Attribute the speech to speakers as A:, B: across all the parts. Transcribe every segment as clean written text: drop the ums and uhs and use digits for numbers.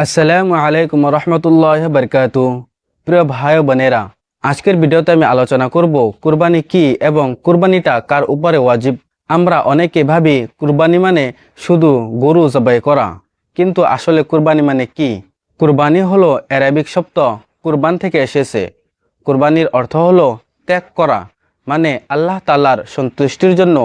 A: আসসালামু আলাইকুম রহমতুল্লাহ বরকাতু। প্রিয় ভাই বোনেরা, আজকের ভিডিওতে আমি আলোচনা করব কুরবানি কি এবং কুরবানিটা কার উপরে ওয়াজিব। আমরা অনেকে ভাবি কুরবানি মানে শুধু গরু জবাই করা, কিন্তু আসলে কুরবানি মানে কি? কুরবানি হলো আরবিক শব্দ কুরবান থেকে এসেছে। কুরবানির অর্থ হলো ত্যাগ করা, মানে আল্লাহ তাআলার সন্তুষ্টির জন্য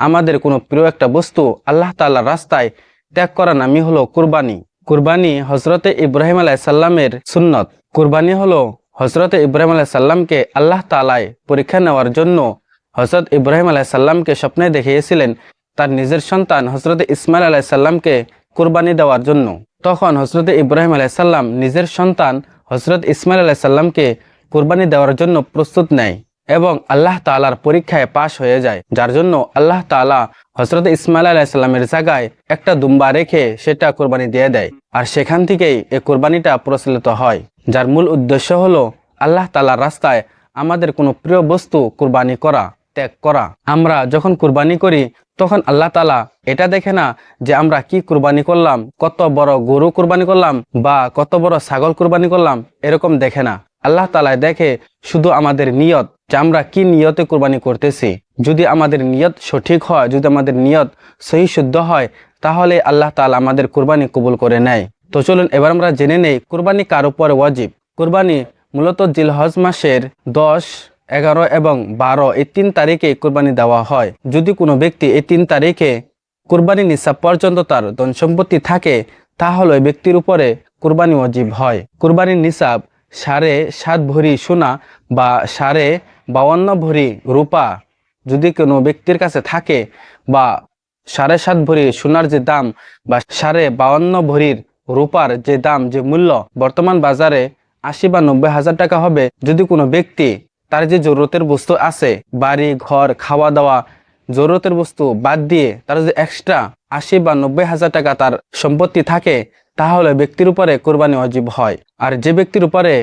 A: আমাদের কোনো প্রিয় একটা বস্তু আল্লাহ তাআলার রাস্তায় ত্যাগ করা নামই হলো কুরবানি। কুরবানি হজরতে ইব্রাহিম আলাইসাল্লামের সুন্নত। কুরবানি হলো হজরতে ইব্রাহিম আলাইসাল্লামকে আল্লাহ তাআলাই পরীক্ষা নেওয়ার জন্য হজরত ইব্রাহিম আলাইসাল্লামকে স্বপ্নে দেখিয়েছিলেন তার নিজের সন্তান হজরত ইসমাইল আলাইসাল্লামকে কুরবানি দেওয়ার জন্য। তখন হজরতে ইব্রাহিম আলাইসাল্লাম নিজের সন্তান হজরত ইসমাইল আলাইসাল্লামকে কুরবানি দেওয়ার জন্য প্রস্তুত নেয় এবং আল্লাহ তাআলার পরীক্ষায় পাশ হয়ে যায়, যার জন্য আল্লাহ তাআলা হজরত ইসমাইল আলাইসাল্লামের জায়গায় একটা দুম্বা রেখে সেটা কোরবানি দিয়ে দেয়। আর সেখান থেকেই এই কোরবানিটা প্রচলিত হয়, যার মূল উদ্দেশ্য হলো আল্লাহ তাআলার রাস্তায় আমাদের কোনো প্রিয় বস্তু কোরবানি করা, ত্যাগ করা। আমরা যখন কোরবানি করি তখন আল্লাহ তাআলা এটা দেখে না যে আমরা কি কোরবানি করলাম, কত বড় গরু কোরবানি করলাম বা কত বড় ছাগল কোরবানি করলাম, এরকম দেখে না। আল্লাহ তাআলা দেখে শুধু আমাদের নিয়ত, যে আমরা কি নিয়তে কোরবানি করতেছি। যদি আমাদের নিয়ত সঠিক হয়, যদি আমাদের নিয়ত সহি শুদ্ধ হয়, তাহলে আল্লাহ তাআলা আমাদের কোরবানি কবুল করে নেয়। তো চলুন এবার আমরা জেনে নেই কোরবানি কার উপর ওয়াজিব। কোরবানি মূলত জিলহজ মাসের 10, 11 এবং 12 এই 3 তারিখে কোরবানি দেওয়া হয়। যদি কোনো ব্যক্তি এই 3 তারিখে কোরবানি নিসাব পর্যন্ত তার ধন সম্পত্তি থাকে, তাহলে ওই ব্যক্তির উপরে কোরবানি ওয়াজিব হয়। কোরবানির নিসাব 7.5 ভরি সোনা বা 52 ভরি রূপা যদি কোনো ব্যক্তির কাছে থাকে, বা 7.5 ভরি সোনার যে দাম বা 52 ভরির রূপার যে দাম, যে মূল্য বর্তমান বাজারে 80 বা 90 হাজার টাকা হবে। যদি কোনো ব্যক্তি তার যে জরুরতের বস্তু আছে, বাড়ি ঘর খাওয়া দাওয়া জরুরতের বস্তু বাদ দিয়ে তার যে এক্সট্রা 80 বা 90 হাজার টাকা তার সম্পত্তি থাকে, তাহলে ব্যক্তির উপরে কোরবানি ওয়াজিব হয়। আর যে ব্যক্তির উপরে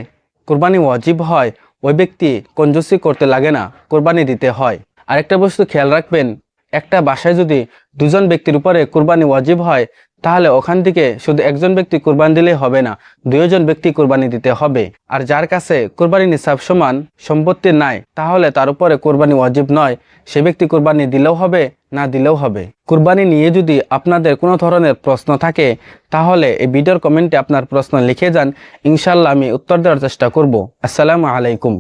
A: কোরবানি ওয়াজিব হয় ওই ব্যক্তি কঞ্জুসি করতে লাগে না, কোরবানি দিতে হয়। আরেকটা বস্তু খেয়াল রাখবেন, একটা বাসায় যদি 2 জন ব্যক্তির উপরে কোরবানি ওয়াজিব হয়, তাহলে ওখান থেকে শুধু একজন ব্যক্তি কোরবানি দিলেই হবে না, 2 জন ব্যক্তি কোরবানি দিতে হবে। আর যার কাছে কোরবানি নিসাব সমান সম্পত্তি নাই, তাহলে তার উপরে কোরবানি ওয়াজিব নয়, সে ব্যক্তি কোরবানি দিলেও হবে, না দিলেও হবে। কোরবানি নিয়ে যদি আপনাদের কোনো ধরনের প্রশ্ন থাকে, তাহলে এই ভিডিওর কমেন্টে আপনার প্রশ্ন লিখে যান, ইনশাআল্লাহ আমি উত্তর দেওয়ার চেষ্টা করব। আসসালামু আলাইকুম।